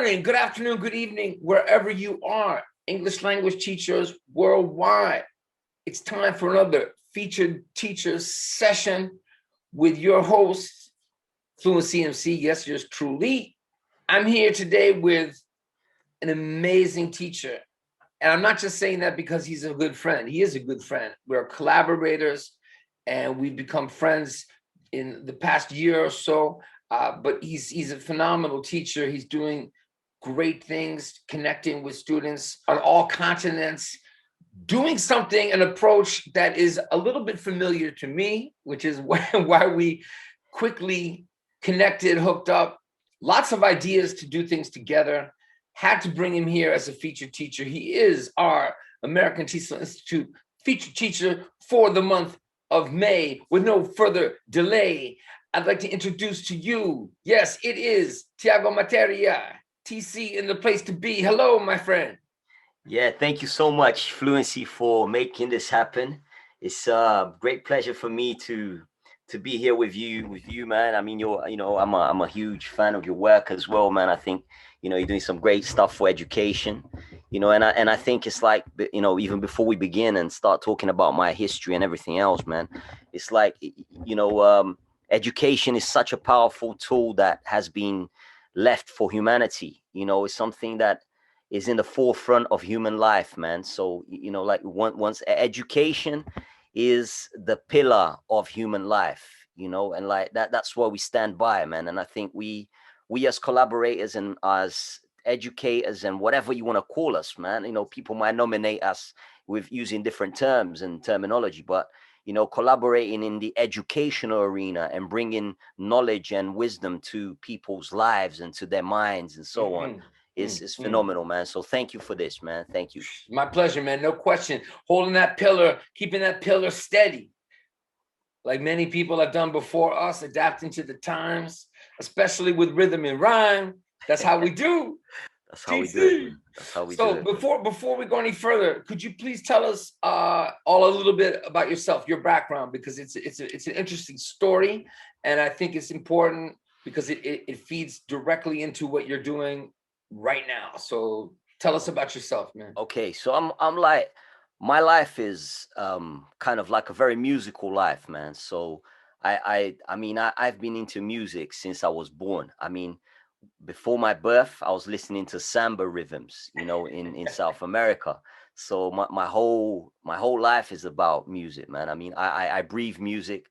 morning, good afternoon, good evening, wherever you are, English language teachers worldwide. It's time for another featured teachers session with your host, Fluency MC. Yes, yours truly. I'm here today with an amazing teacher. And I'm not just saying that because he's a good friend. He is a good friend. We're collaborators and we've become friends in the past year or so. But he's a phenomenal teacher. He's doing great things, connecting with students on all continents, doing something, an approach that is a little bit familiar to me, which is why we quickly connected, hooked up, lots of ideas to do things together. Had to bring him here as a featured teacher. He is our American TESOL Institute featured teacher for the month of May. With no further delay, I'd like to introduce to you, yes, it is Thiago Materia, TC in the place to be. Hello, my friend. Yeah, thank you so much, Fluency, for making this happen. It's a great pleasure for me to be here with you, man. I mean, I'm a huge fan of your work as well, man. I think you're doing some great stuff for education, and I think it's like even before we begin and start talking about my history and everything else, man, it's like education is such a powerful tool that has been left for humanity. It's something that is in the forefront of human life, man. So like once education is the pillar of human life, and like that's what we stand by, man. And I think we as collaborators and as educators and whatever you want to call us, man, people might nominate us with using different terms and terminology, but collaborating in the educational arena and bringing knowledge and wisdom to people's lives and to their minds and so on is phenomenal, man. So thank you for this, man. Thank you. My pleasure, man. No question. Holding that pillar, keeping that pillar steady, like many people have done before us, adapting to the times, especially with rhythm and rhyme. That's how we do. That's how we do it, man. That's how we do it. Before we go any further, could you please tell us all a little bit about yourself, your background, because it's an interesting story, and I think it's important because it feeds directly into what you're doing right now. So tell us about yourself, man. Okay, so I'm like, my life is kind of like a very musical life, man. So I've been into music since I was born. I mean, before my birth, I was listening to samba rhythms, in South America. So my whole life is about music, man. I mean, I breathe music.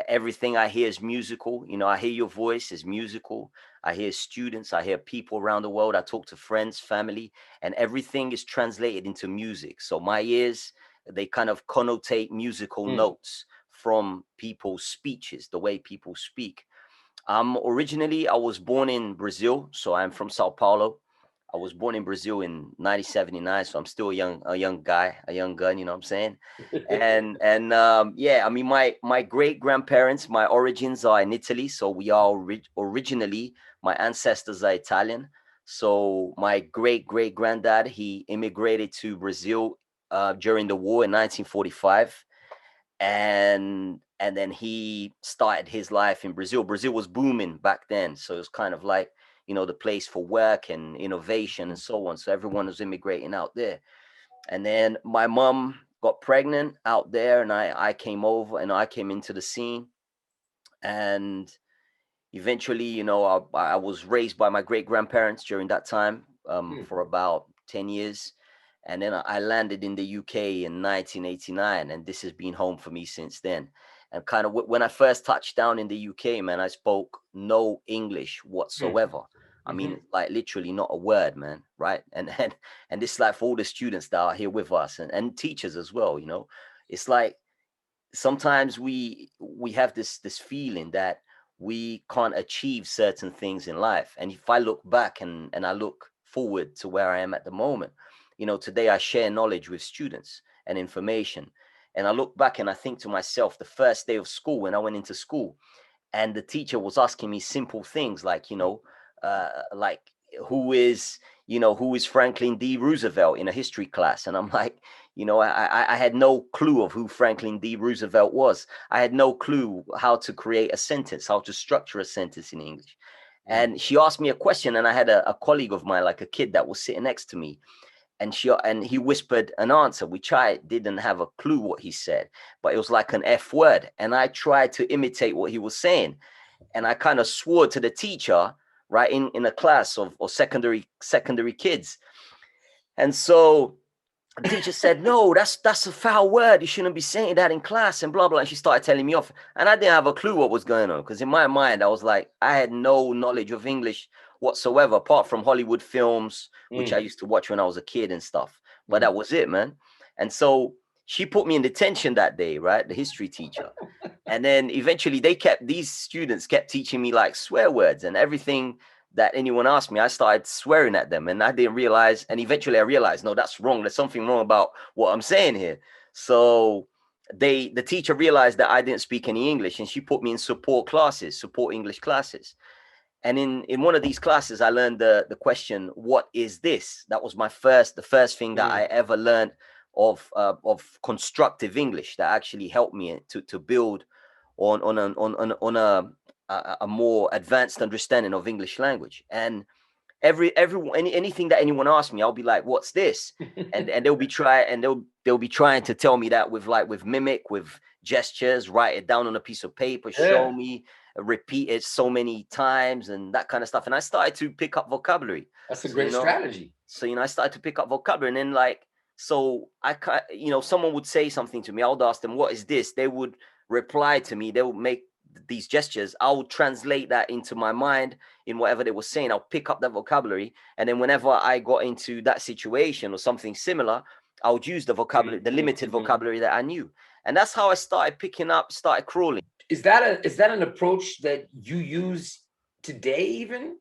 Everything I hear is musical. I hear your voice is musical. I hear students, I hear people around the world. I talk to friends, family, and everything is translated into music. So my ears, they kind of connotate musical notes from people's speeches, the way people speak. Originally, I was born in Brazil, so I'm from Sao Paulo. I was born in Brazil in 1979, so I'm still a young guy, a young gun. You know what I'm saying? And yeah, I mean, my great grandparents, my origins are in Italy, so we are originally, my ancestors are Italian. So my great great granddad, he immigrated to Brazil during the war in 1945, and then he started his life in Brazil. Brazil was booming back then, so it was kind of like the place for work and innovation and so on. So everyone was immigrating out there. And then my mom got pregnant out there, and I came over and I came into the scene. And eventually, I was raised by my great grandparents during that time for about 10 years. And then I landed in the UK in 1989, and this has been home for me since then. And kind of when I first touched down in the UK, man, I spoke no English whatsoever. I mean, like literally not a word, man, right? And this is like for all the students that are here with us and teachers as well, it's like sometimes we have this feeling that we can't achieve certain things in life. And if I look back and I look forward to where I am at the moment, today I share knowledge with students and information. And I look back and I think to myself, the first day of school, when I went into school, and the teacher was asking me simple things like, like who is Franklin D. Roosevelt in a history class. And I'm like, I had no clue of who Franklin D. Roosevelt was. I had no clue how to create a sentence, how to structure a sentence in English. And she asked me a question, and I had a colleague of mine, like a kid that was sitting next to me, and he whispered an answer, which I didn't have a clue what he said, but it was like an F word. And I tried to imitate what he was saying. And I kind of swore to the teacher, right, in a class of secondary kids. And so the teacher said, no, that's a foul word. You shouldn't be saying that in class and blah, blah. And she started telling me off. And I didn't have a clue what was going on, because in my mind, I was like, I had no knowledge of English whatsoever, apart from Hollywood films, which I used to watch when I was a kid and stuff. But that was it, man. And so she put me in detention that day, right? The history teacher. And then eventually these students kept teaching me like swear words, and everything that anyone asked me, I started swearing at them, and I didn't realize. And eventually I realized, no, that's wrong. There's something wrong about what I'm saying here. So the teacher realized that I didn't speak any English, and she put me in support English classes. And in one of these classes, I learned the question, what is this? That was the first thing that I ever learned of constructive English, that actually helped me to build on a more advanced understanding of English language. And anything that anyone asks me, I'll be like, what's this? And they'll be trying to tell me that with mimic, with gestures, write it down on a piece of paper, show me, repeat it so many times, and that kind of stuff. And I started to pick up vocabulary. That's a great strategy. So, I started to pick up vocabulary, and then someone would say something to me. I would ask them, what is this? They would reply to me. They would make these gestures. I would translate that into my mind in whatever they were saying. I'll pick up that vocabulary, and then whenever I got into that situation or something similar, I would use the vocabulary, the limited vocabulary that I knew. And that's how I started crawling. Is that an approach that you use today, even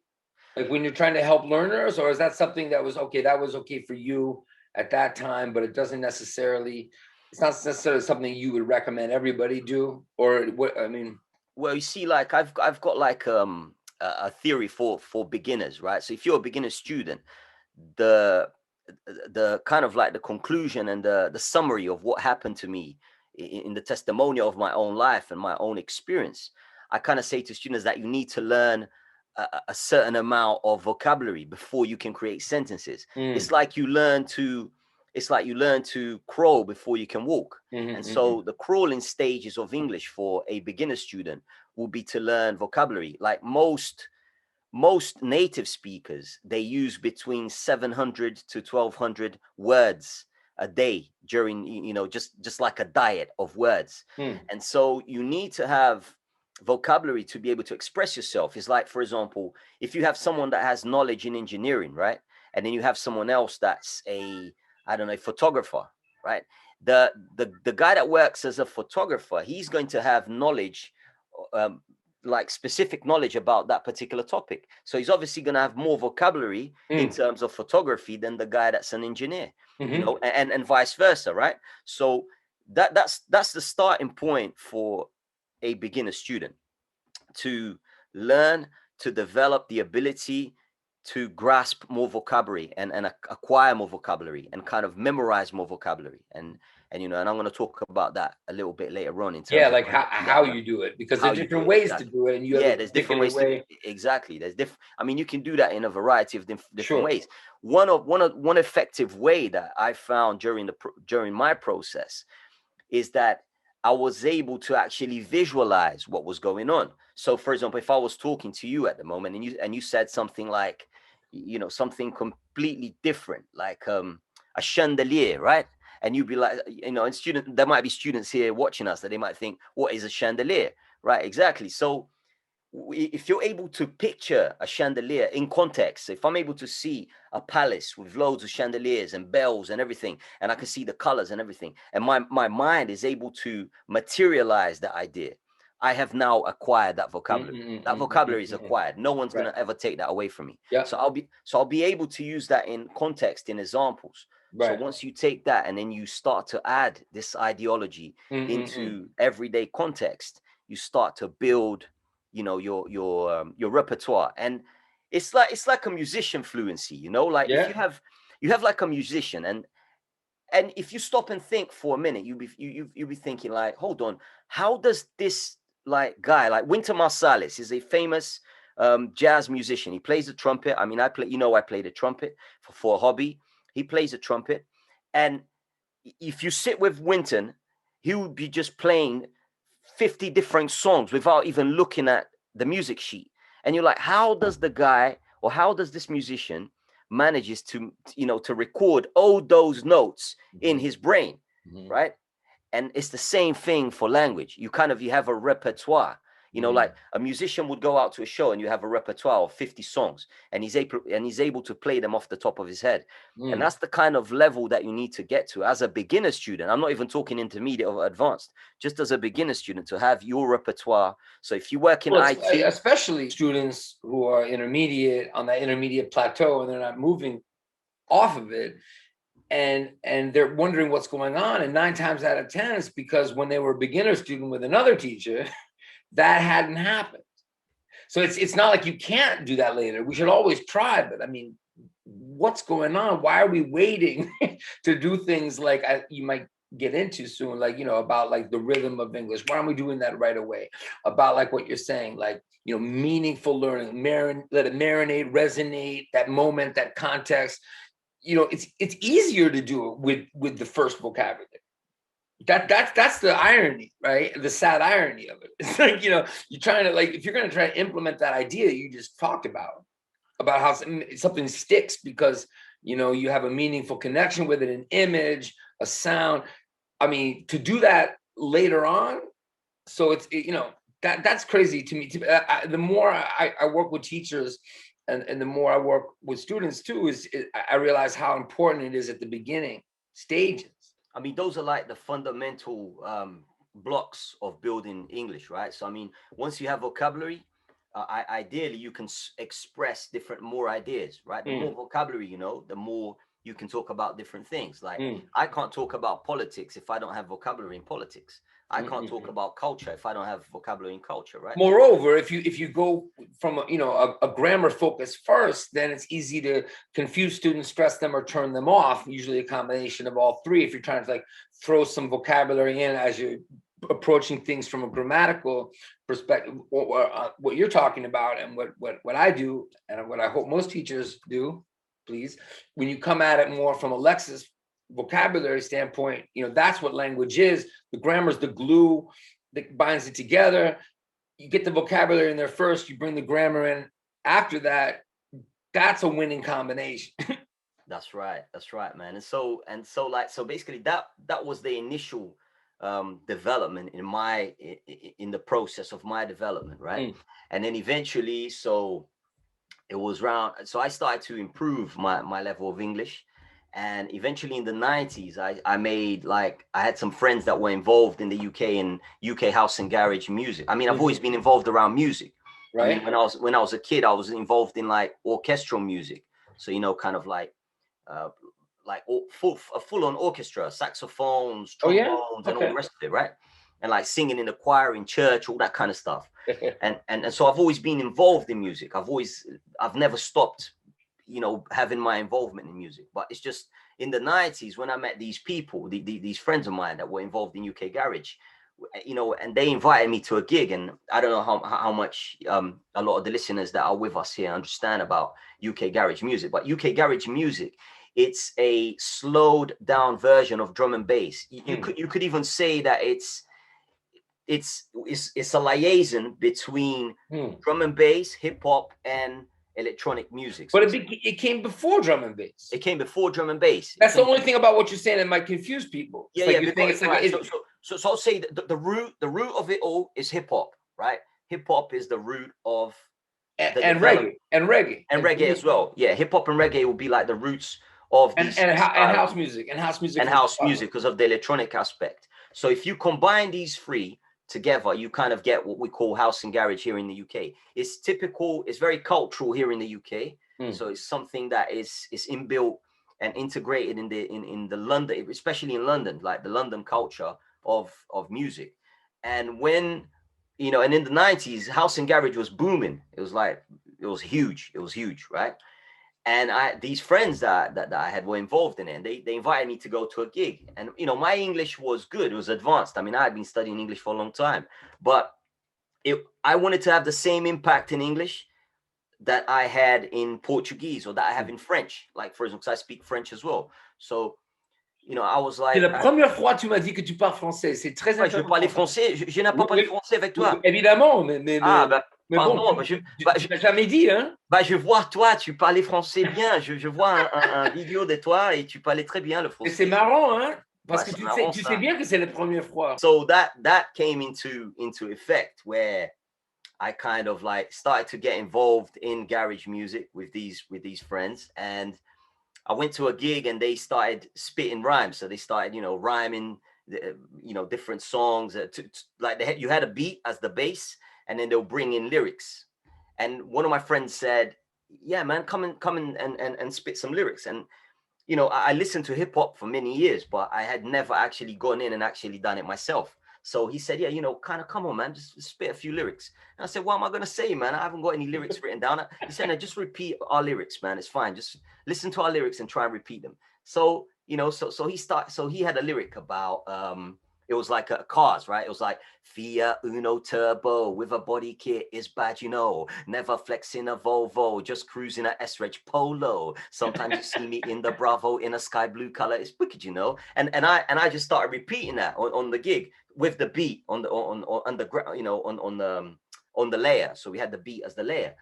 like when you're trying to help learners, or is that something that was okay for you at that time, but it's not necessarily something you would recommend everybody do? Or what? I mean, well, you see, like I've got like a theory for beginners, right? So if you're a beginner student, the kind of like the conclusion and the summary of what happened to me in the testimonial of my own life and my own experience, I kind of say to students that you need to learn a certain amount of vocabulary before you can create sentences. It's like you learn to crawl before you can walk. And so the crawling stages of English for a beginner student will be to learn vocabulary. Like most native speakers, they use between 700 to 1200 words a day during, just like a diet of words. And so you need to have vocabulary to be able to express yourself. It's like, for example, if you have someone that has knowledge in engineering, right? And then you have someone else that's a photographer, right? The guy that works as a photographer, he's going to have knowledge, like specific knowledge about that particular topic. So he's obviously going to have more vocabulary in terms of photography than the guy that's an engineer, and vice versa, right? So that's the starting point for a beginner student, to learn to develop the ability to grasp more vocabulary and acquire more vocabulary and kind of memorize more vocabulary. And I'm going to talk about that a little bit later on in terms of like how you do it, because there's different ways to do it, and there's different ways exactly. There's you can do that in a variety of different ways. One effective way that I found during my process is that I was able to actually visualize what was going on. So, for example, if I was talking to you at the moment and you said something like, something completely different, like a chandelier, right? And you'd be like, and there might be students here watching us that they might think, what is a chandelier, right? Exactly. So if you're able to picture a chandelier in context, if I'm able to see a palace with loads of chandeliers and bells and everything, and I can see the colors and everything, and my mind is able to materialize that idea, I have now acquired that vocabulary. That vocabulary is acquired. No one's going to ever take that away from me. So I'll be able to use that in context, in examples. So once you take that and then you start to add this ideology into everyday context, you start to build your repertoire. And it's like a musician fluency, like if you have like a musician, and if you stop and think for a minute, you'll be thinking like, hold on, how does this like guy like Wynton Marsalis is a famous jazz musician. He plays the trumpet. I mean, I play the trumpet for a hobby. He plays the trumpet. And if you sit with Winton, he would be just playing 50 different songs without even looking at the music sheet. And you're like, how does the guy, or how does this musician manages to, to record all those notes in his brain, right? And it's the same thing for language. You have a repertoire. Like a musician would go out to a show and you have a repertoire of 50 songs, and he's able to play them off the top of his head. And that's the kind of level that you need to get to as a beginner student. I'm not even talking intermediate or advanced, just as a beginner student, to have your repertoire. So if you work in IT, especially students who are intermediate, on that intermediate plateau, and they're not moving off of it, and they're wondering what's going on, and 9 times out of 10 it's because when they were a beginner student with another teacher, that hadn't happened. So it's not like you can't do that later. We should always try, but I mean, what's going on? Why are we waiting to do things like you might get into soon, like, about like the rhythm of English? Why aren't we doing that right away? About like what you're saying, like, meaningful learning, let it marinate, resonate, that moment, that context. It's easier to do it with the first vocabulary. That's the irony, right? The sad irony of it. It's like, you're trying to, like, if you're going to try to implement that idea you just talked about how something sticks because, you have a meaningful connection with it, an image, a sound. I mean, to do that later on. So that's crazy to me. The more I work with teachers and the more I work with students too, I realize how important it is at the beginning stages. I mean, those are like the fundamental blocks of building English, right? So, I mean, once you have vocabulary, ideally you can express more ideas, right? The more vocabulary, the more you can talk about different things. Like, I can't talk about politics if I don't have vocabulary in politics. I can't talk about culture if I don't have vocabulary in culture, right? Moreover, if you go from a grammar focus first, then it's easy to confuse students, stress them, or turn them off. Usually a combination of all three. If you're trying to like throw some vocabulary in as you're approaching things from a grammatical perspective, or what you're talking about, and what I do, and what I hope most teachers do, please, when you come at it more from a lexis vocabulary standpoint, that's what language is. The grammar is the glue that binds it together. You get the vocabulary in there first, you bring the grammar in after that. That's a winning combination. That's right, man. And so basically that was the initial development in the process of my development, right? And then eventually, so it was so I started to improve my level of English. And eventually in the 90s, I had some friends that were involved in the UK house and garage music. I mean, I've always been involved around music. Right. I mean, when I was a kid, I was involved in like orchestral music. So, kind of like a full-on orchestra, saxophones, trombones, and all the rest of it, right? And like singing in the choir in church, all that kind of stuff. and so I've always been involved in music. I've never stopped having my involvement in music. But it's just in the 90s when I met these people, these friends of mine that were involved in UK Garage, and they invited me to a gig. And I don't know how much a lot of the listeners that are with us here understand about UK Garage music, but UK Garage music, it's a slowed down version of drum and bass. You could even say that it's a liaison between drum and bass, hip hop, and electronic music. But it came before drum and bass. It came before drum and bass. That's the only thing about what you're saying that might confuse people. So I'll say the root of it all is hip hop, right? Hip hop is the root of reggae as well. Yeah, hip hop and reggae will be like the roots of these and house music because of the electronic aspect. So if you combine these three together, you kind of get what we call house and garage here in the UK. It's typical, it's very cultural here in the UK. So it's something that is inbuilt and integrated in the London, especially in London, like the London culture of music. And when, and in the 90s, house and garage was booming. It was huge, right? And these friends that I had were involved in it, and they invited me to go to a gig. And, my English was good. It was advanced. I mean, I had been studying English for a long time, but I wanted to have the same impact in English that I had in Portuguese or that I have in French. Like, for example, 'cause I speak French as well. So, you know, I was C'est like, la première fois que tu m'as dit que tu parles français. C'est très ouais, je vais parler intéressant. français. Je n'ai pas Oui, parlé oui, français avec oui, toi. évidemment, Ah, bah, mais bon, pardon. tu l'as jamais dit, hein? Bah, je vois toi, tu parlais français bien. Je vois un vidéo de toi et tu parlais très bien le Et c'est français. marrant, hein? Parce Bah, que c'est marrant tu sais ça. bien que c'est la première fois. So that came into effect where I kind of like started to get involved in garage music with these friends, and I went to a gig and they started spitting rhymes. So they started, you know, rhyming, you know, different songs. Like you had a beat as the bass, and then they'll bring in lyrics. And one of my friends said, "Yeah, man, come and spit some lyrics." And you know, I listened to hip hop for many years, but I had never actually gone in and actually done it myself. So he said, yeah, you know, kind of come on, man, just spit a few lyrics. And I said, what am I going to say, man? I haven't got any lyrics written down. He said, no, just repeat our lyrics, man. It's fine. Just listen to our lyrics and try and repeat them. So, you know, so he had a lyric about, it was like a cars, right? It was like Fiat Uno Turbo with a body kit is bad, you know. Never flexing a Volvo, just cruising a S-Reg Polo. Sometimes you see me in the Bravo in a sky blue color. It's wicked, you know. And I just started repeating that on the gig with the beat on the you know on the layer. So we had the beat as the layer.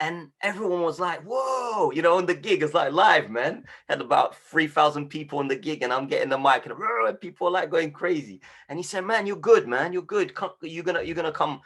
And everyone was like, whoa, you know, on the gig, it's like live, man. Had about 3,000 people on the gig, and I'm getting the mic, and people are like going crazy. And he said, man, you're good, man. You're good. You're gonna come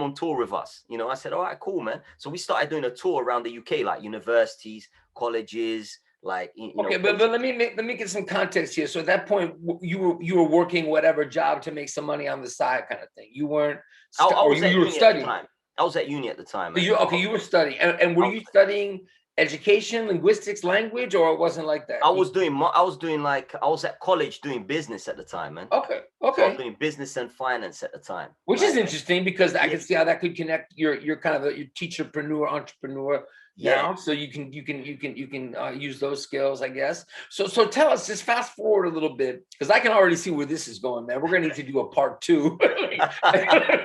on tour with us. You know, I said, all right, cool, man. So we started doing a tour around the UK, like universities, colleges, like, you know. Okay, but let me get some context here. So at that point, you were working whatever job to make some money on the side, kind of thing. You weren't, I or was at you were uni at the studying. time. I was at uni at the time, man. You were studying, and were I was, you studying education, linguistics, language, or it wasn't like that? I was doing like, I was at college doing business at the time, man. Okay, So I was okay. doing business and finance at the time. Which right? is interesting because I Yeah. can see how that could connect your kind of your teacherpreneur, entrepreneur Yeah. now. So you can use those skills, I guess. So tell us, just fast forward a little bit, because I can already see where this is going, man. We're gonna need to do a part two.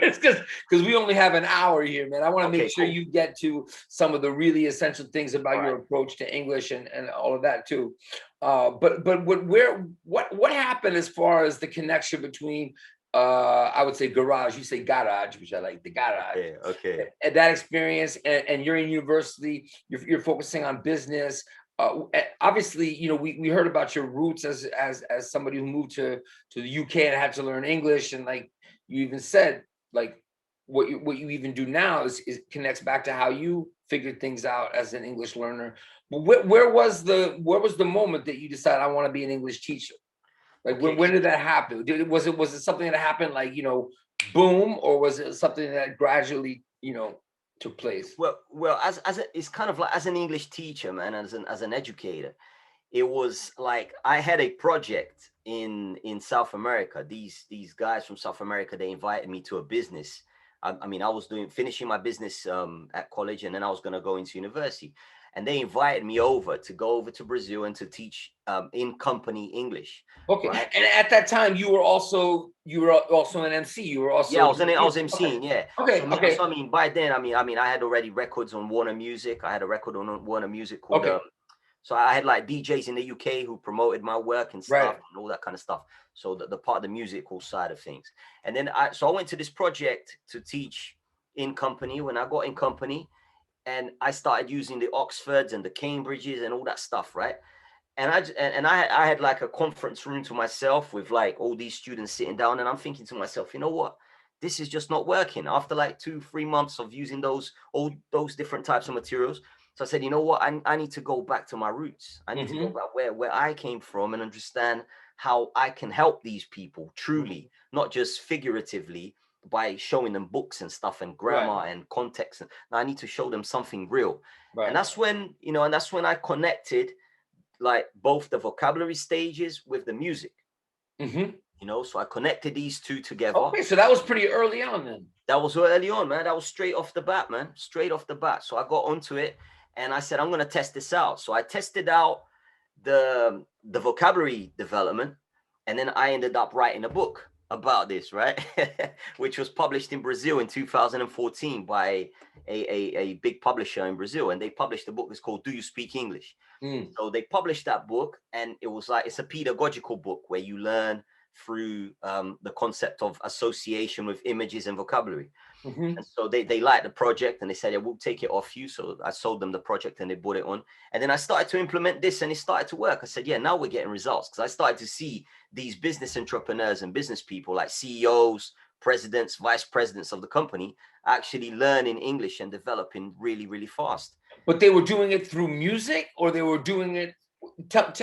It's because we only have an hour here, man. I want to make sure cool. you get to some of the really essential things about All your right. approach to English and all of that too. But what happened as far as the connection between I would say garage, you say garage, which I like, the garage. Yeah, okay. And that experience, and you're in university, you're focusing on business. Obviously, you know, we heard about your roots as somebody who moved to the UK and had to learn English, and like you even said, like what you even do now is connects back to how you figured things out as an English learner. But where was the moment that you decided I want to be an English teacher? Like Okay. when did that happen? Was it something that happened like, you know, boom, or was it something that gradually, you know, took place? Well, as it's kind of like as an English teacher, man, as an educator, it was like I had a project in South America. These guys from South America, they invited me to a business. I mean, I was finishing my business at college, and then I was going to go into university. And they invited me over to go over to Brazil and to teach in company English. Okay, right? and at that time you were also an MC. You were also I was emceeing. Yeah. Okay. So I mean, by then, I mean, I had already records on Warner Music. I had a record on Warner Music called. Okay. So I had like DJs in the UK who promoted my work and stuff and all that kind of stuff. So the part of the musical side of things. And then I went to this project to teach in company. When I got in company, and I started using the Oxfords and the Cambridges and all that stuff, right? And I had like a conference room to myself with like all these students sitting down, and I'm thinking to myself, you know what? This is just not working. After like 2-3 months of using all those different types of materials, so I said, you know what? I need to go back to my roots. I need to go back where I came from and understand how I can help these people truly, not just figuratively by showing them books and stuff and grammar and context. And I need to show them something real. And that's when, you know, and that's when I connected like both the vocabulary stages with the music. You know, so I connected these two together. Okay, so that was pretty early on then. That was early on, man. That was straight off the bat, man. Straight off the bat. So I got onto it and I said, I'm going to test this out. So I tested out the vocabulary development, and then I ended up writing a book. about this, right? Which was published in Brazil in 2014 by a big publisher in Brazil. And they published a book that's called Do You Speak English? So they published that book, and it was like, it's a pedagogical book where you learn through the concept of association with images and vocabulary. And so they liked the project, and they said, yeah, we'll take it off you. So I sold them the project and they brought it on. And then I started to implement this, and it started to work. I said, yeah, now we're getting results, because I started to see these business entrepreneurs and business people like CEOs, presidents, vice presidents of the company actually learning English and developing really, really fast. But they were doing it through music, or they were doing it,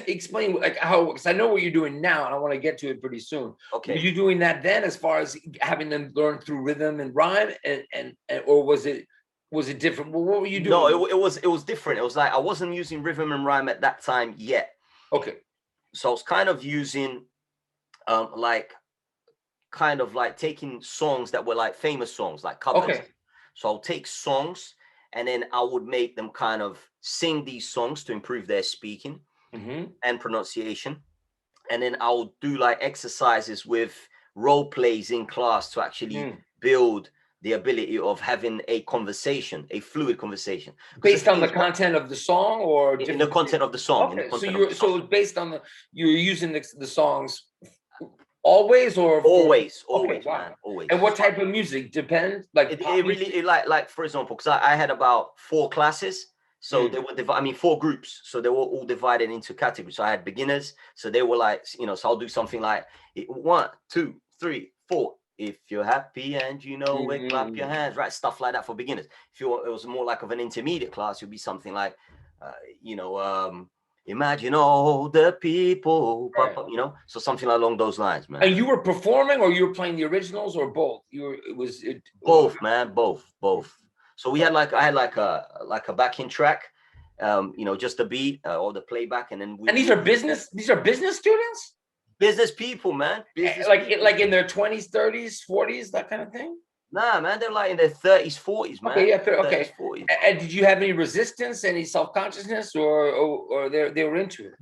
explain like how, because I know what you're doing now and I want to get to it pretty soon. Okay. Were you doing that then, as far as having them learn through rhythm and rhyme, and or was it different? Well, what were you doing? No, it was different. It was like I wasn't using rhythm and rhyme at that time yet. Okay. So I was kind of using kind of like taking songs that were like famous songs, like covers. Okay. So I'll take songs, and then I would make them kind of sing these songs to improve their speaking and pronunciation. And then I'll do like exercises with role plays in class to actually build the ability of having a conversation, a fluid conversation. Based on the content of the song, or in the content of the song. Okay, so it's based on you're using the songs always, or always, okay, wow. Man, always. And what type of music? Depends. Like it really like for example, because I had about 4 classes. So they were 4 groups. So they were all divided into categories. So I had beginners. So they were like, so I'll do something like 1, 2, 3, 4. If you're happy and you know it, clap your hands, right? Stuff like that for beginners. If it was more like of an intermediate class, it would be something like, imagine all the people, right. So something along those lines, man. And you were performing, or you were playing the originals, or both? Both, man, both. So we had I had a backing track, just the beat or the playback, and then these are business students, business people, man. Like in their 20s, 30s, 40s, that kind of thing. Nah, man, they're like in their 30s, 40s, man. Okay, yeah, 30s, 40s. And did you have any resistance, any self-consciousness, or they were into it?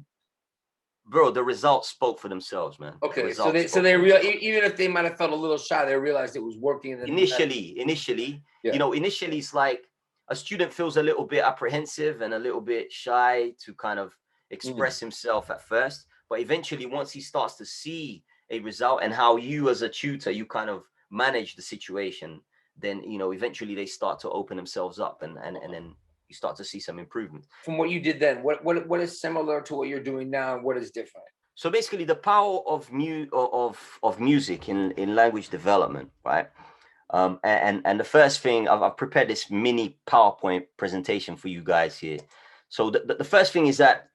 Bro, the results spoke for themselves, man. Okay, so they even if they might have felt a little shy, they realized it was working. Initially, initially it's like a student feels a little bit apprehensive and a little bit shy to kind of express himself at first, but eventually, once he starts to see a result and how you as a tutor, you kind of manage the situation, then eventually they start to open themselves up, and then you start to see some improvement. From what you did then, what is similar to what you're doing now, and what is different? So basically, the power of music in language development, right? And the first thing, I've prepared this mini PowerPoint presentation for you guys here. So the first thing is that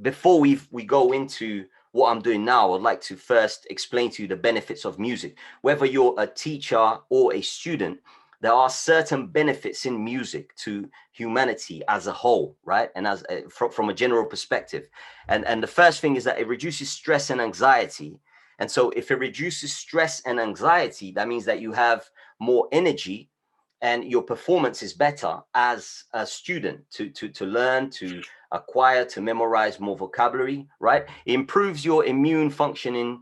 before we go into what I'm doing now, I'd like to first explain to you the benefits of music. Whether you're a teacher or a student, there are certain benefits in music to humanity as a whole, right? And as from a general perspective. And the first thing is that it reduces stress and anxiety. And so if it reduces stress and anxiety, that means that you have more energy and your performance is better as a student to learn, to acquire, to memorize more vocabulary, right? It improves your immune functioning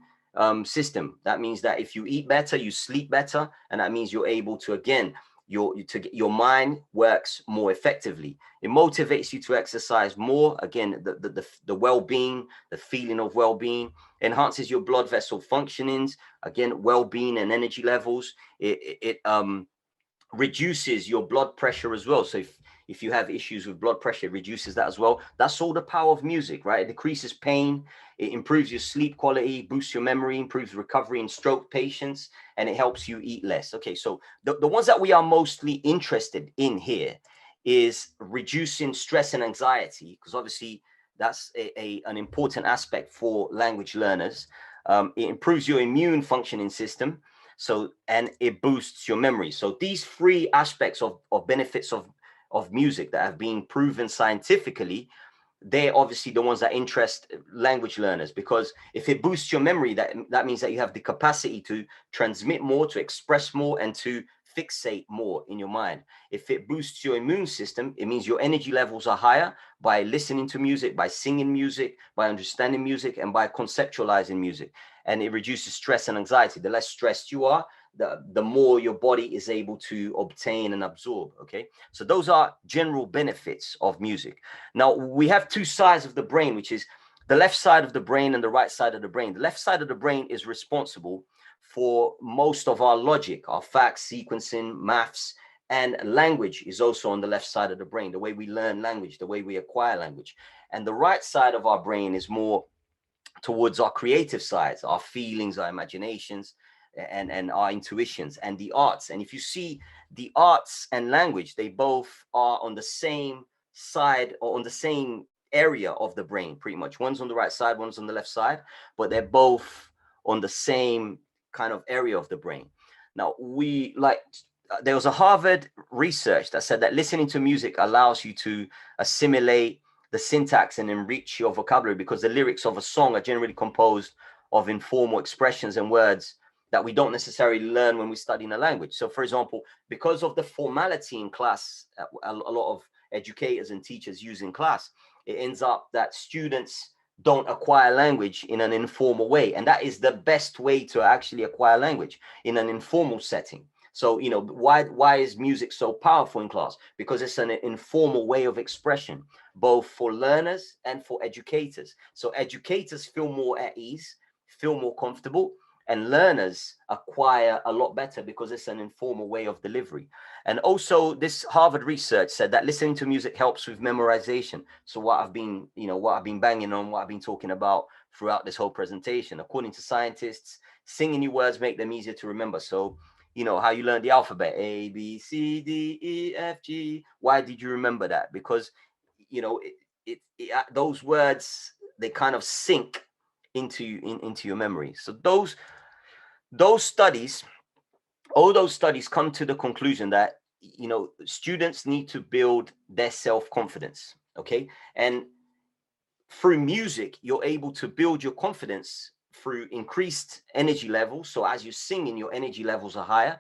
system. That means that if you eat better, you sleep better, and that means you're able to, again, your mind works more effectively. It motivates you to exercise more. Again, the well-being, the feeling of well-being, enhances your blood vessel functionings. Again, well-being and energy levels. It reduces your blood pressure as well. So if you have issues with blood pressure, it reduces that as well. That's all the power of music, right? It decreases pain, it improves your sleep quality, boosts your memory, improves recovery in stroke patients, and it helps you eat less. Okay, so the ones that we are mostly interested in here is reducing stress and anxiety, because obviously that's an important aspect for language learners. It improves your immune functioning system. So, and it boosts your memory. So these 3 aspects of benefits of music that have been proven scientifically, they're obviously the ones that interest language learners, because if it boosts your memory, that means that you have the capacity to transmit more, to express more, and to fixate more in your mind. If it boosts your immune system, it means your energy levels are higher by listening to music, by singing music, by understanding music, and by conceptualizing music. And it reduces stress and anxiety. The less stressed you are, the more your body is able to obtain and absorb. Okay, so those are general benefits of music. Now, we have two sides of the brain, which is the left side of the brain and the right side of the brain. The left side of the brain is responsible for most of our logic, our facts, sequencing, maths, and language is also on the left side of the brain, the way we learn language, the way we acquire language. And the right side of our brain is more towards our creative sides, our feelings, our imaginations, and our intuitions, and the arts. And if you see the arts and language, they both are on the same side, or on the same area of the brain, pretty much. One's on the right side, one's on the left side, but they're both on the same kind of area of the brain. Now, there was a Harvard research that said that listening to music allows you to assimilate the syntax and enrich your vocabulary, because the lyrics of a song are generally composed of informal expressions and words that we don't necessarily learn when we study in a language. So, for example, because of the formality in class, a lot of educators and teachers use in class, it ends up that students don't acquire language in an informal way. And that is the best way to actually acquire language, in an informal setting. So, why is music so powerful in class? Because it's an informal way of expression, both for learners and for educators. So educators feel more at ease, feel more comfortable, and learners acquire a lot better because it's an informal way of delivery. And also, this Harvard research said that listening to music helps with memorization. So what I've been banging on, what I've been talking about throughout this whole presentation. According to scientists, singing new words make them easier to remember. So, how you learn the alphabet, A, B, C, D, E, F, G. Why did you remember that? Because, those words, they kind of sink into your memory. So those studies, all those studies come to the conclusion that, students need to build their self-confidence. Okay. And through music, you're able to build your confidence through increased energy levels. So as you sing, your energy levels are higher,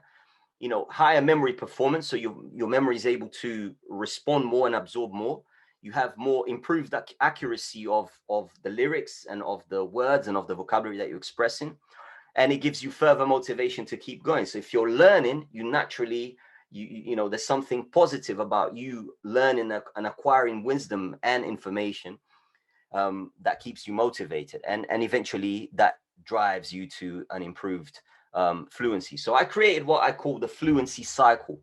higher memory performance. So your memory is able to respond more and absorb more. You have more improved accuracy of the lyrics and of the words and of the vocabulary that you're expressing. And it gives you further motivation to keep going. So if you're learning, you naturally, there's something positive about you learning and acquiring wisdom and information that keeps you motivated. And eventually that drives you to an improved fluency. So I created what I call the Fluency Cycle.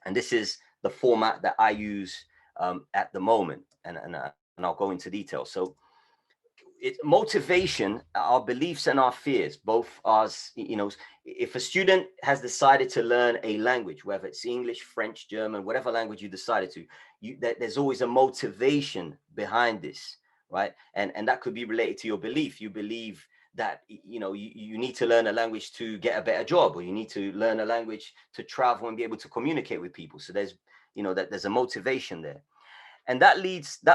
And this is the format that I use at the moment. And I'll go into detail. So it's motivation, our beliefs and our fears, both as, if a student has decided to learn a language, whether it's English, French, German, whatever language you decided to, there's always a motivation behind this, right? And that could be related to your belief. You believe that, you need to learn a language to get a better job, or you need to learn a language to travel and be able to communicate with people. So there's a motivation there. And that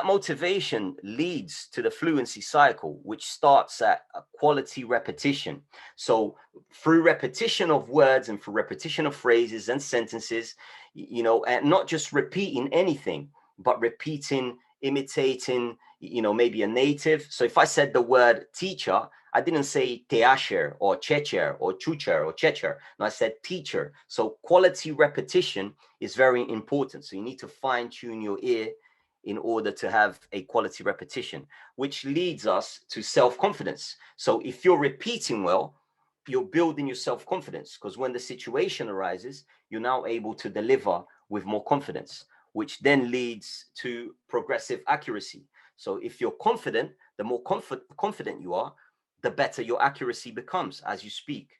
motivation leads to the fluency cycle, which starts at a quality repetition. So through repetition of words and through repetition of phrases and sentences, and not just repeating anything, but repeating, imitating, maybe a native. So if I said the word teacher, I didn't say teacher or checher or chucher or checher. No, I said teacher. So quality repetition is very important. So you need to fine tune your ear in order to have a quality repetition, which leads us to self-confidence. So if you're repeating well, you're building your self-confidence, because when the situation arises, you're now able to deliver with more confidence, which then leads to progressive accuracy. So if you're confident, the more confident you are, the better your accuracy becomes as you speak,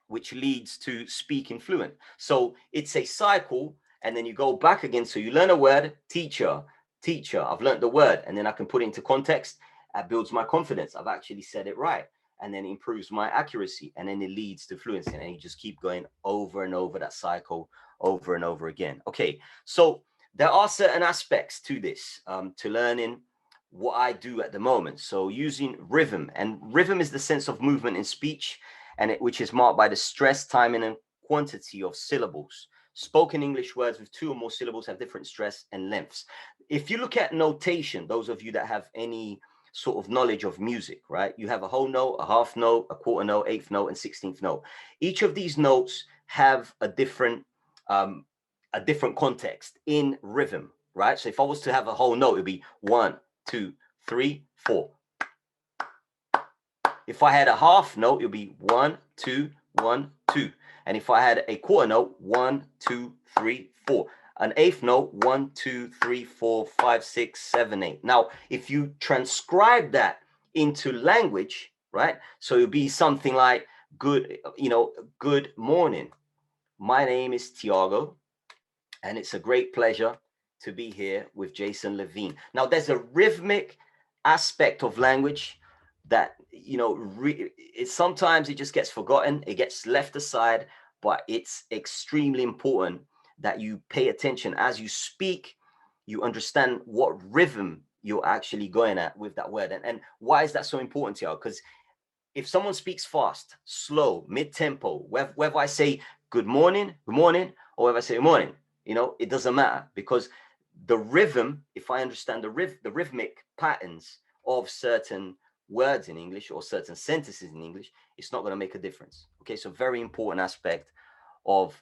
which leads to speaking fluent. So it's a cycle, and then you go back again. So you learn a word, teacher, I've learned the word, and then I can put it into context. That builds my confidence. I've actually said it right, and then improves my accuracy, and then it leads to fluency. And you just keep going over and over that cycle over and over again. Okay, so there are certain aspects to this, to learning what I do at the moment. So using rhythm, and rhythm is the sense of movement in speech, and which is marked by the stress, timing, and quantity of syllables. Spoken English words with 2 or more syllables have different stress and lengths. If you look at notation, those of you that have any sort of knowledge of music, right? You have a whole note, a half note, a quarter note, eighth note, and 16th note. Each of these notes have a different context in rhythm, right? So if I was to have a whole note, it'd be 1, 2, 3, 4. If I had a half note, it would be 1, 2, 1, 2. And if I had a quarter note, 1, 2, 3, 4. An eighth note, 1, 2, 3, 4, 5, 6, 7, 8. Now, if you transcribe that into language, right? So it would be something like good morning. My name is Thiago, and it's a great pleasure to be here with Jason Levine. Now, there's a rhythmic aspect of language that, sometimes it just gets forgotten, it gets left aside, but it's extremely important that you pay attention as you speak, you understand what rhythm you're actually going at with that word. And why is that so important to you? Because if someone speaks fast, slow, mid-tempo, whether I say good morning, or whether I say good morning, it doesn't matter, because the rhythm, if I understand the rhythmic patterns of certain words in English or certain sentences in English, it's not going to make a difference. Okay, so very important aspect of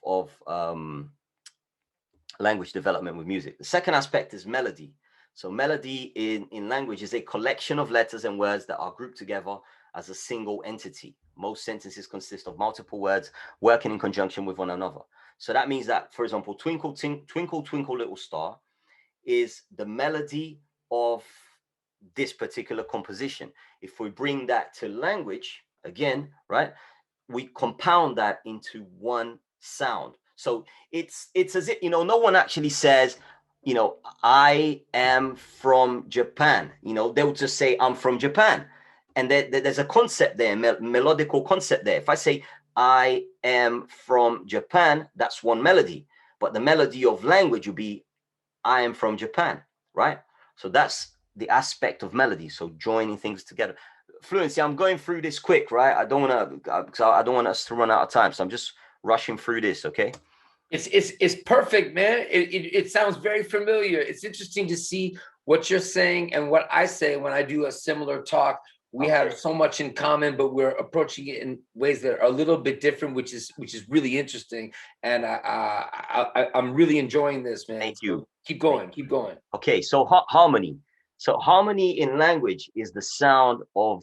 language development with music. The second aspect is melody. So melody in language is a collection of letters and words that are grouped together as a single entity. Most sentences consist of multiple words working in conjunction with one another. So that means that, for example, Twinkle, Twinkle, Twinkle, Little Star is the melody of this particular composition. If we bring that to language, again, right, we compound that into one sound. So it's as if, no one actually says, I am from Japan. They'll just say, I'm from Japan. And there's a concept there, melodical concept there. If I say, I am from Japan, that's one melody. But the melody of language will be, I am from Japan, right? So that's the aspect of melody. So joining things together. Fluency, I'm going through this quick, right? I don't want us to run out of time. So I'm just rushing through this, okay? It's perfect, man. It sounds very familiar. It's interesting to see what you're saying and what I say when I do a similar talk. We have so much in common, but we're approaching it in ways that are a little bit different, which is really interesting. And I'm really enjoying this, man. Thank you. So keep going. Okay, so harmony. So harmony in language is the sound of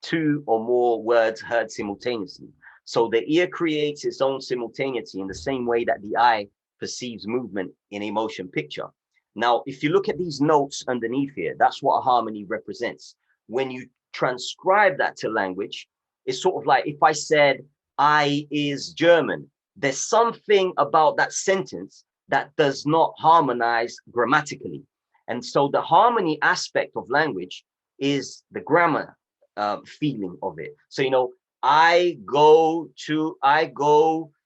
2 or more words heard simultaneously. So the ear creates its own simultaneity in the same way that the eye perceives movement in a motion picture. Now, if you look at these notes underneath here, that's what a harmony represents. When you transcribe that to language, it's sort of like if I said, I is German, there's something about that sentence that does not harmonize grammatically. And so the harmony aspect of language is the grammar feeling of it. So, I go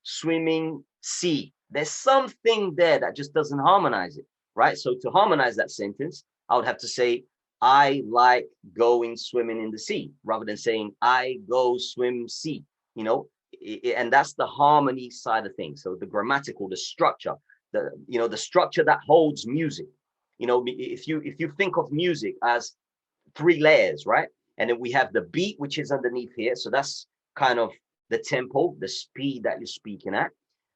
swimming sea. There's something there that just doesn't harmonize it, right? So to harmonize that sentence, I would have to say, I like going swimming in the sea, rather than saying, I go swim sea, and that's the harmony side of things. So the grammatical, the structure, the structure that holds music. If you think of music as 3 layers, right? And then we have the beat, which is underneath here. So that's kind of the tempo, the speed that you're speaking at.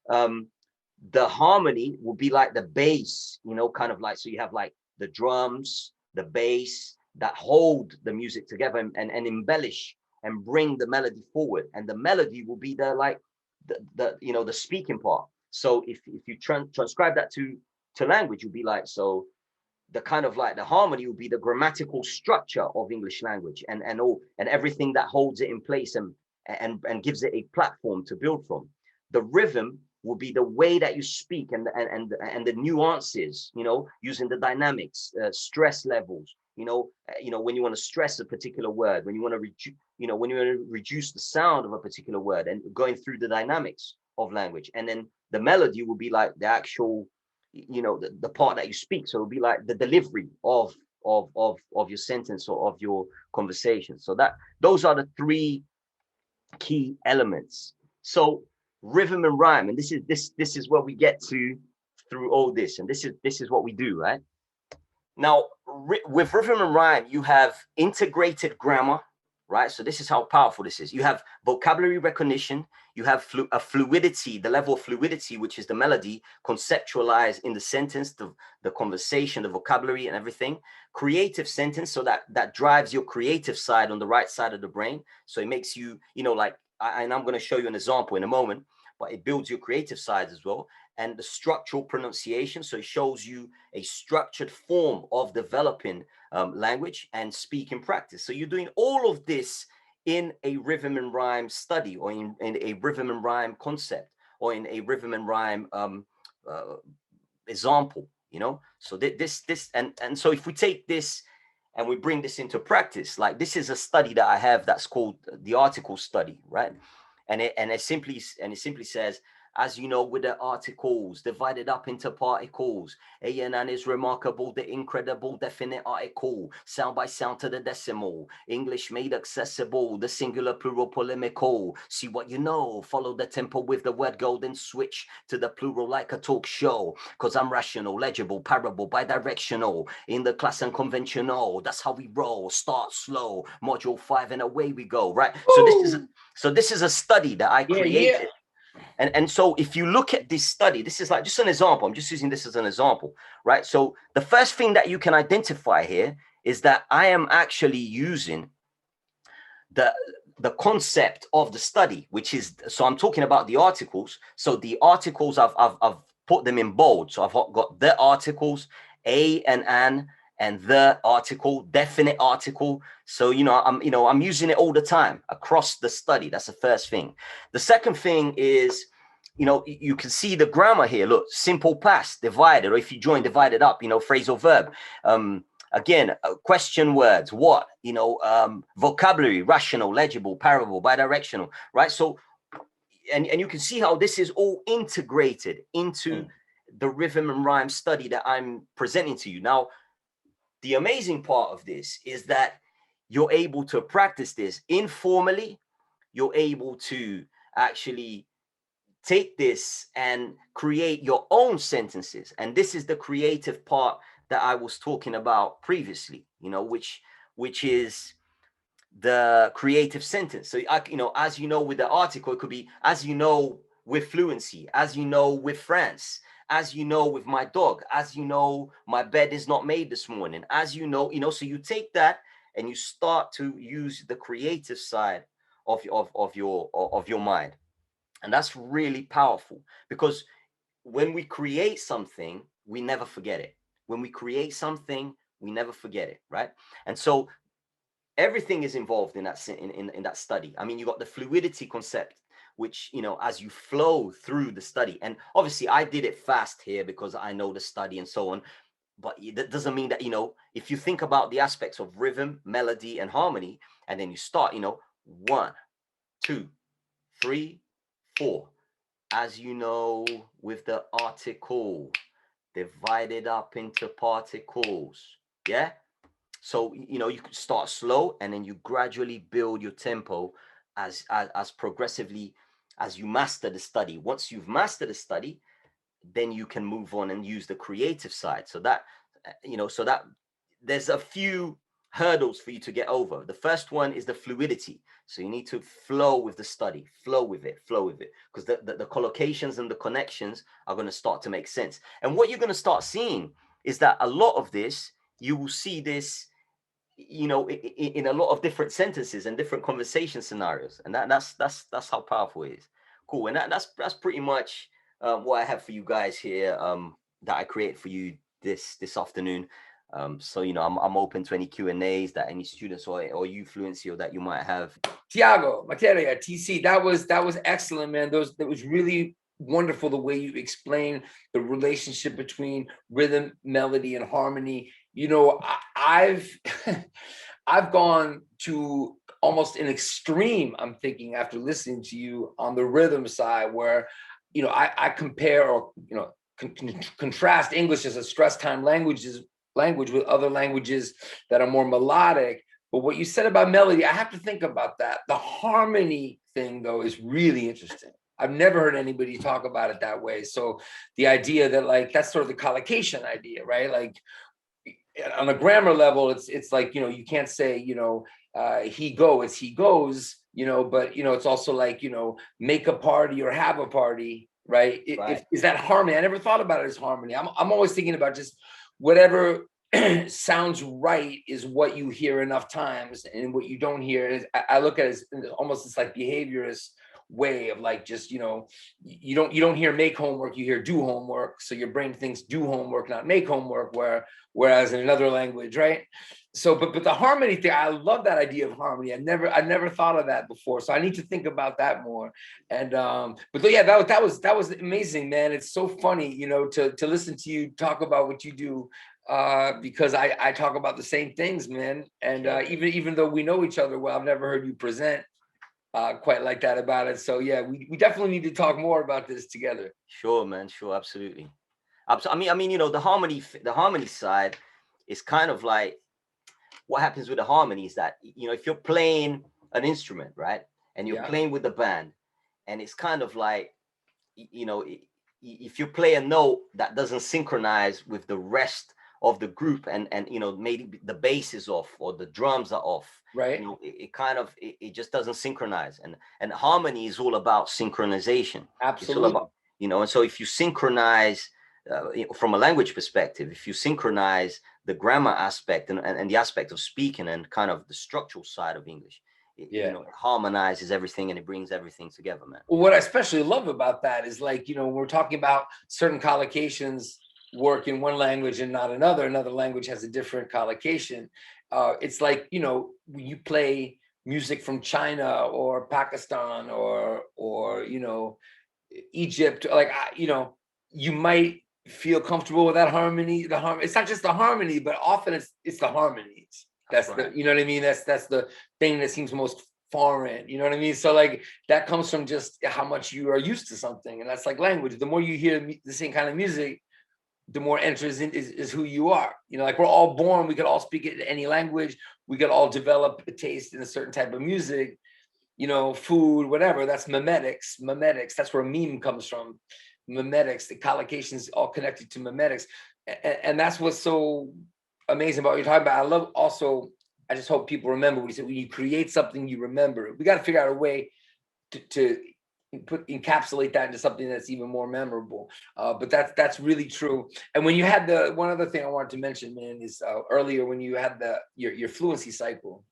The harmony will be like the bass, kind of like, so you have like the drums, the bass that hold the music together and embellish and bring the melody forward. And the melody will be the speaking part. So if you transcribe that to language, you'll be like, so the kind of like the harmony will be the grammatical structure of English language and everything that holds it in place and gives it a platform to build from. The rhythm will be the way that you speak and the nuances, using the dynamics, stress levels, when you want to stress a particular word, when you want to reduce the sound of a particular word, and going through the dynamics of language. And then the melody will be like the actual, the part that you speak. So it'll be like the delivery of your sentence or of your conversation. So those are the 3 key elements. So rhythm and rhyme, and this is where we get to through all this, and this is what we do, right? Now, with rhythm and rhyme, you have integrated grammar, right? So this is how powerful this is. You have vocabulary recognition, you have a fluidity, the level of fluidity, which is the melody conceptualized in the sentence, the conversation, the vocabulary and everything. Creative sentence, so that drives your creative side on the right side of the brain. So it makes you, like, and I'm going to show you an example in a moment, but it builds your creative side as well. And the structural pronunciation, so it shows you a structured form of developing language and speaking practice. So you're doing all of this in a rhythm and rhyme study, or in a rhythm and rhyme concept, or in a rhythm and rhyme example, So this and so if we take this and we bring this into practice, like this is a study that I have that's called the article study, right? And it simply says, as you know, with the articles divided up into particles, ANN is remarkable, the incredible, definite article, sound by sound to the decimal, English made accessible, the singular, plural, polemical. See what you know, follow the tempo with the word go, then switch to the plural like a talk show, because I'm rational, legible, parable, bidirectional, in the class and conventional. That's how we roll. Start slow, module 5, and away we go, right? Woo! So this is a study that I Yeah, created. yeah. And so if you look at this study, this is like just an example. I'm just using this as an example, right? So the first thing that you can identify here is that I am actually using the concept of the study, which is, so I'm talking about the articles. So the articles, I've put them in bold. So I've got the articles, a and an, and the article, definite article. So, I'm using it all the time across the study. That's the first thing. The second thing is, you can see the grammar here. Look, simple past, divided, or if you join divided up, phrasal verb. Again, question words, what, vocabulary, rational, legible, parable, bidirectional, right? So, and you can see how this is all integrated into the rhythm and rhyme study that I'm presenting to you. Now, the amazing part of this is that you're able to practice this informally. You're able to actually take this and create your own sentences. And this is the creative part that I was talking about previously, which is the creative sentence. So, as you know, with the article, it could be, as you know, with fluency, as you know, with France, as you know, with my dog, as you know, my bed is not made this morning, as you know, so you take that and you start to use the creative side of your mind. And that's really powerful, because when we create something, we never forget it. When we create something, we never forget it, right? And so everything is involved in that in that study. I mean, you got the fluidity concept, which, as you flow through the study, and obviously I did it fast here because I know the study and so on. But that doesn't mean that, if you think about the aspects of rhythm, melody, and harmony, and then you start, 1, 2, 3, 4. As you know, with the article, divided up into particles. Yeah. So, you could start slow and then you gradually build your tempo as progressively as you master the study. Once you've mastered the study, then you can move on and use the creative side. So that, so that there's a few hurdles for you to get over. The first one is the fluidity. So you need to flow with the study, flow with it, because the collocations and the connections are going to start to make sense. And what you're going to start seeing is that a lot of this, you will see this, in a lot of different sentences and different conversation scenarios. And that's how powerful it is. Cool. And that's pretty much what I have for you guys here, that I created for you this afternoon. So, I'm open to any Q&As that any students or you Fluency or that you might have. Thiago Materia, TC, that was excellent, man. That was really wonderful the way you explain the relationship between rhythm, melody, and harmony. I've I've gone to almost an extreme, I'm thinking, after listening to you, on the rhythm side, where I compare or contrast English as a stress time language with other languages that are more melodic. But what you said about melody, I have to think about that. The harmony thing, though, is really interesting. I've never heard anybody talk about it that way. So the idea that like, that's sort of the collocation idea, right? Like on a grammar level, it's like, you know, you can't say, you know, he go, it's he goes, you know, but, you know, it's also like, you know, make a party or have a party, right? Right. Is that harmony? I never thought about it as harmony. I'm always thinking about just whatever sounds right is what you hear enough times, and what you don't hear is, I look at it as almost this like behaviorist way of like, just, you know, you don't hear make homework, you hear do homework, so your brain thinks do homework, not make homework, whereas in another language, right? So but the harmony thing, I love that idea of harmony. I never thought of that before, so I need to think about that more. And but yeah, that was amazing, man. It's so funny, you know, to listen to you talk about what you do, because I talk about the same things, man. And even though we know each other well, I've never heard you present quite like that about it. So yeah, we definitely need to talk more about this together. Sure, man. Sure, absolutely. I mean, you know, the harmony side is kind of like what happens with the harmony is that, you know, if you're playing an instrument, right, and you're Yeah, playing with the band, and it's kind of like, you know, if you play a note that doesn't synchronize with the rest of the group, and you know, maybe the bass is off or the drums are off, right. you know, it kind of it just doesn't synchronize. And harmony is all about synchronization. It's all Absolutely. about, you know, and so if you synchronize, you know, from a language perspective, if you synchronize the grammar aspect and the aspect of speaking and kind of the structural side of English, you Yeah. know, it harmonizes everything and it brings everything together, man. Well, what I especially love about that is like, you know, we're talking about certain collocations work in one language and not another language has a different collocation. It's like, you know, when you play music from China or Pakistan or you know, Egypt, like you know, you might feel comfortable with that harmony. It's not just the harmony, but often it's the harmonies. That's That's the, right. you know what I mean. That's the thing that seems most foreign. You know what I mean. So like that comes from just how much you are used to something, and that's like language. The more you hear the same kind of music, the more enters in is who you are. You know, like we're all born, we could all speak it in any language. We could all develop a taste in a certain type of music, you know, food, whatever. That's memetics. Memetics. That's where meme comes from. Memetics. The collocations all connected to memetics, and that's what's so amazing about what you're talking about. I love also. I just hope people remember what you said. When you create something, you remember it. We got to figure out a way to encapsulate that into something that's even more memorable. But that's really true. And when you had the one other thing I wanted to mention, man, is earlier when you had your fluency cycle.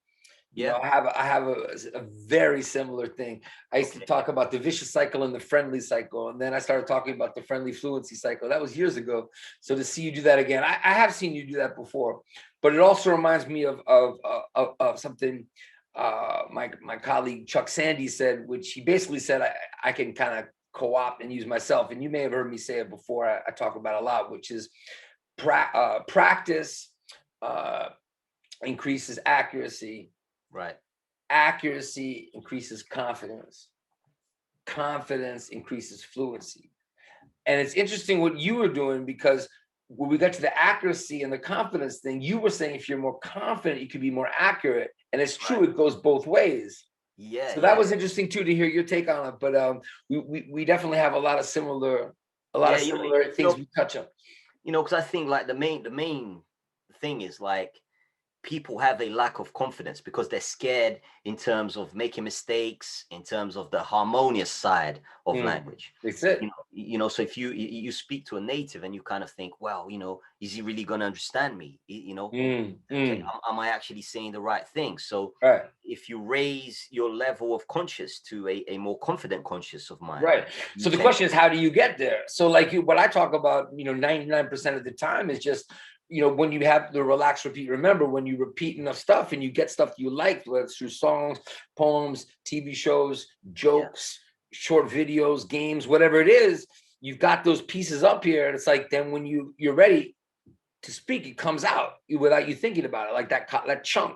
You know, Yeah. I have a very similar thing. I used to Okay. talk about the vicious cycle and the friendly cycle, and then I started talking about the friendly fluency cycle. That was years ago. So to see you do that again, I have seen you do that before, but it also reminds me of something my colleague Chuck Sandy said, which he basically said I can kind of co-opt and use myself. And you may have heard me say it before. I talk about it a lot, which is practice increases accuracy. Right. Accuracy increases confidence. Confidence increases fluency. And it's interesting what you were doing, because when we got to the accuracy and the confidence thing, you were saying if you're more confident, you could be more accurate. And it's true, Right. it goes both ways. Yeah. So that Yeah. was interesting too to hear your take on it. But we definitely have a lot of similar Yeah. things we touch on. You know, because I think like the main thing is like people have a lack of confidence because they're scared in terms of making mistakes, in terms of the harmonious side of language. That's it. You know, so if you speak to a native and you kind of think, well, you know, is he really going to understand me? You know, okay, am I actually saying the right thing? So Right. if you raise your level of conscious to a more confident conscious of mind, Right. you So the tend question is, how do you get there? So like what I talk about, 99% of the time is just, when you have the relax, repeat, remember, when you repeat enough stuff and you get stuff you like, whether it's through songs, poems, TV shows, jokes, short videos, games, whatever it is, you've got those pieces up here. And it's like, then when you're ready to speak, it comes out without you thinking about it, like that chunk,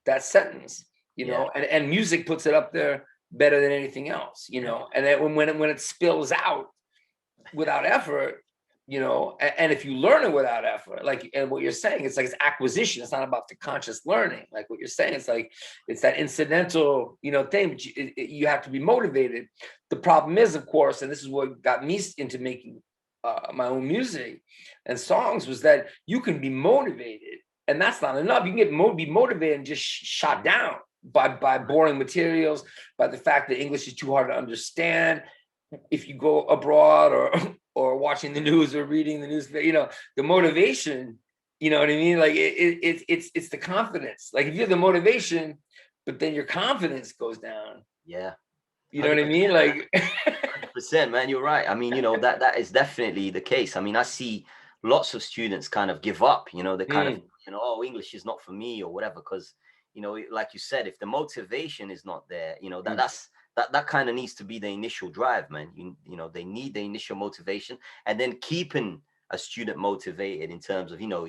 that sentence, yeah, and music puts it up there better than anything else, and then when it spills out without effort, you know, and if you learn it without effort, like, and what you're saying, it's like it's acquisition. It's not about the conscious learning. Like what you're saying, it's like it's that incidental, you know, thing. But you have to be motivated. The problem is, of course, and this is what got me into making my own music and songs, was that you can be motivated, and that's not enough. You can be motivated and just shot down by boring materials, by the fact that English is too hard to understand. If you go abroad, or watching the news or reading the news, you know, the motivation, you know what I mean? Like it's the confidence. Like if you have the motivation, but then your confidence goes down. Yeah. You know what I mean? Like 100%, man, you're right. I mean, you know, that is definitely the case. I mean, I see lots of students kind of give up, you know, they kind of, you know, oh, English is not for me or whatever, because, you know, like you said, if the motivation is not there, you know, that kind of needs to be the initial drive, man. You know, they need the initial motivation, and then keeping a student motivated in terms of, you know,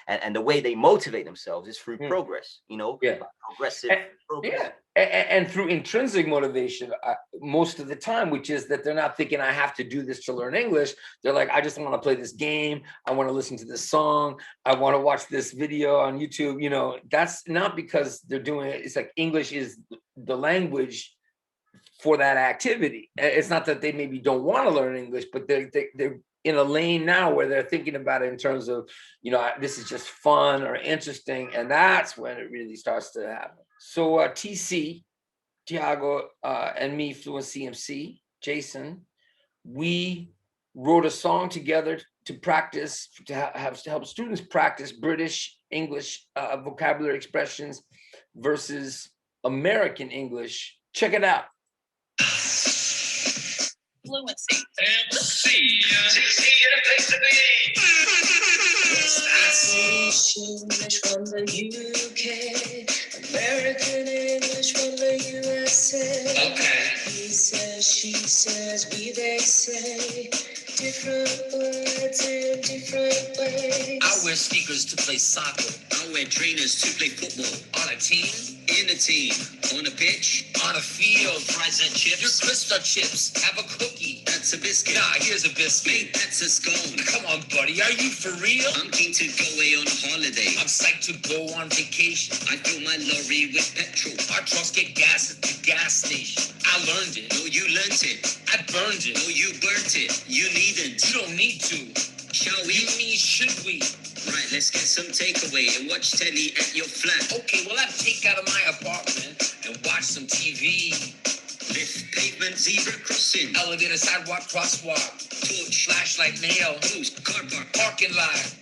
and the way they motivate themselves is through progress, you know, yeah, progressive progress. yeah. And through intrinsic motivation, most of the time, which is that they're not thinking I have to do this to learn English. They're like, I just want to play this game. I want to listen to this song. I want to watch this video on YouTube. You know, that's not because they're doing it. It's like English is the language for that activity. It's not that they maybe don't want to learn English, but they're in a lane now where they're thinking about it in terms of, you know, this is just fun or interesting. And that's when it really starts to happen. So TC, Thiago, and me, Fluency MC, Jason, we wrote a song together to practice, to help students practice British English vocabulary expressions versus American English. Check it out. Fluency. MC. TC in a place to be. English from the UK, American English from the USA. Okay. He says, she says, we, they say, different words in different ways. I wear sneakers to play soccer. I wear trainers to play football. On a team? In a team. On a pitch? On a field. Fries and chips. Your crisps are chips. Have a cookie. That's a biscuit. Nah, here's a biscuit. Mate, that's a scone. Come on, buddy. Are you for real? I'm keen to go away on a holiday. I'm psyched to go on vacation. I fill my lorry with petrol. Our trucks get gas at the gas station. I learned it. No, you learned it. I burned it. No, you burnt it. You needn't. You don't need to. Shall we? You mean should we? Right, let's get some takeaway and watch telly at your flat. Okay, well, I'll take out of my apartment and watch some TV. Lift, pavement, zebra crossing. Elevator, sidewalk, crosswalk. Torch, flashlight, nail. Post, car park, parking lot.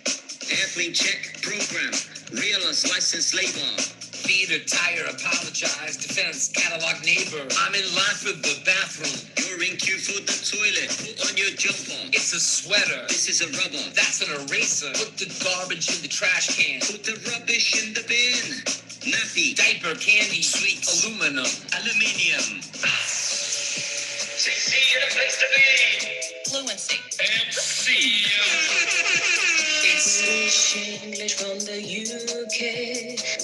Airplane check, program. Realist, license, labor. Theater, tire, apologize. Defense, catalog, neighbor. I'm in line for the bathroom. You're in queue for the toilet. Put on your jumper. It's a sweater. This is a rubber. That's an eraser. Put the garbage in the trash can. Put the rubbish in the bin. Nappy. Diaper, candy, sweets. Aluminum. Aluminium. CC in a place to be. Fluency. MC. It's English from the UK,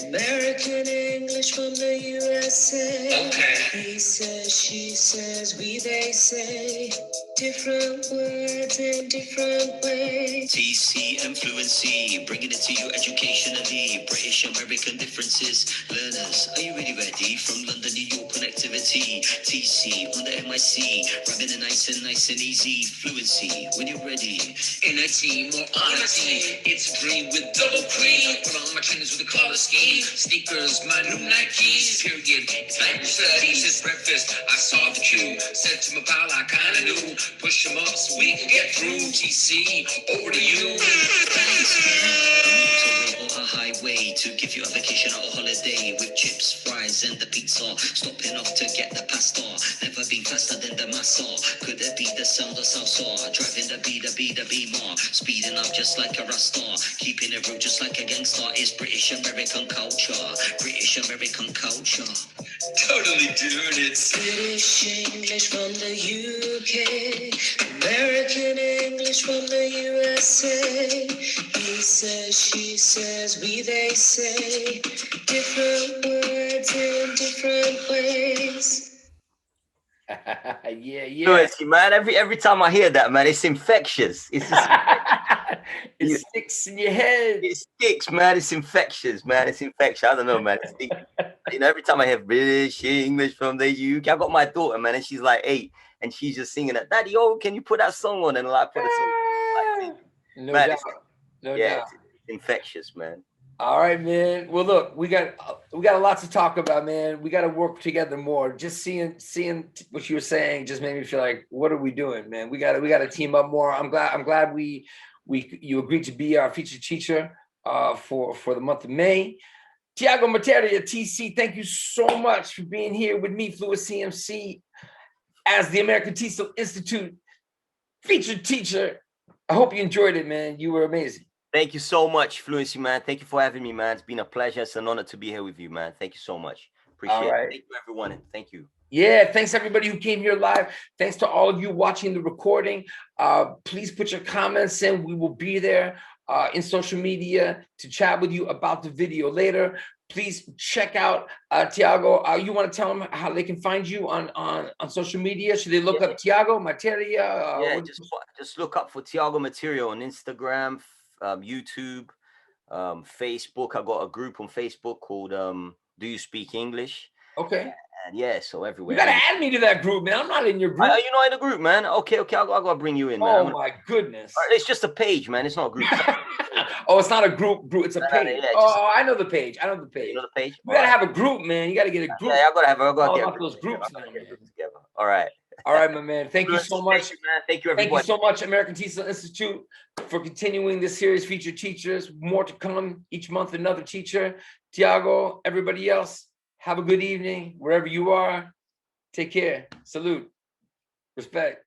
American English from the USA. Okay. He says, she says, we, they say, different words in different ways. TC and Fluency, bringing it to you educationally. British American differences. Learners, are you really ready? From London, New York connectivity. TC on the MIC, rapping it nice and easy. Fluency, when you're ready. In a team or on a team. It's a dream with double cream. Put on my trainers with a color scheme. Sneakers, my new Nikes. Period. It's night studies. It's breakfast. I saw the queue. Said to my pal, I kinda knew. Push them up so we can get through. TC, over to you. On a highway to give you a vacation or a holiday with chips, fries, and the pizza. Stopping off to get the pasta. Never been faster than the massa. Could it be the sound of salsa? Driving the beamer. Speeding up just like a rasta. Keeping it real just like a gangster is British American culture. British American culture. Totally doing it. British English from the UK. American English from the USA. He says, she says, we, they say. Different words in different ways. Yeah. Fluency, man. Every time I hear that, man, it's infectious. It's just, It sticks in your head. it sticks, man. It's infectious, man. It's infectious. I don't know, man. Every time I hear British English from the UK, I got my daughter, man, and she's like 8, and she's just singing that. Daddy, oh, can you put that song on? And I put the song. No Man, doubt. No doubt. it's infectious, man. All right, man. Well, look, we got a lot to talk about, man. We got to work together more. Just seeing what you were saying just made me feel like, what are we doing, man? We got to team up more. I'm glad you agreed to be our featured teacher for the month of May. Thiago Materia, TC, thank you so much for being here with me, Fluency CMC, as the American TESOL Institute featured teacher. I hope you enjoyed it, man. You were amazing. Thank you so much, Fluency, man. Thank you for having me, man. It's been a pleasure. It's an honor to be here with you, man. Thank you so much. Appreciate it. Thank you, everyone. Thank you. Yeah, thanks everybody who came here live. Thanks to all of you watching the recording. Please put your comments in. We will be there in social media to chat with you about the video later. Please check out Thiago. You want to tell them how they can find you on social media? Should they look up Thiago Materia? Just look up for Thiago Materia on Instagram, YouTube, Facebook. I got a group on Facebook called Do You Speak English? Okay. And yeah, so everywhere. You gotta add me to that group, man. I'm not in your group. Are you not in the group, man? Okay, I'll gotta bring you in, man. Oh my goodness. It's just a page, man. It's not a group. Oh, it's not a group. It's a page. I know the page. I know the page. You know the page? You gotta have a group, man. You gotta get a group. Yeah, I gotta get those groups now, man. All right. All right, my man. Thank you so much. Thank you, everybody. Thank you so much, American TESOL Institute, for continuing this series, featured teachers. More to come each month, another teacher. Thiago, everybody else, have a good evening wherever you are. Take care. Salute. Respect.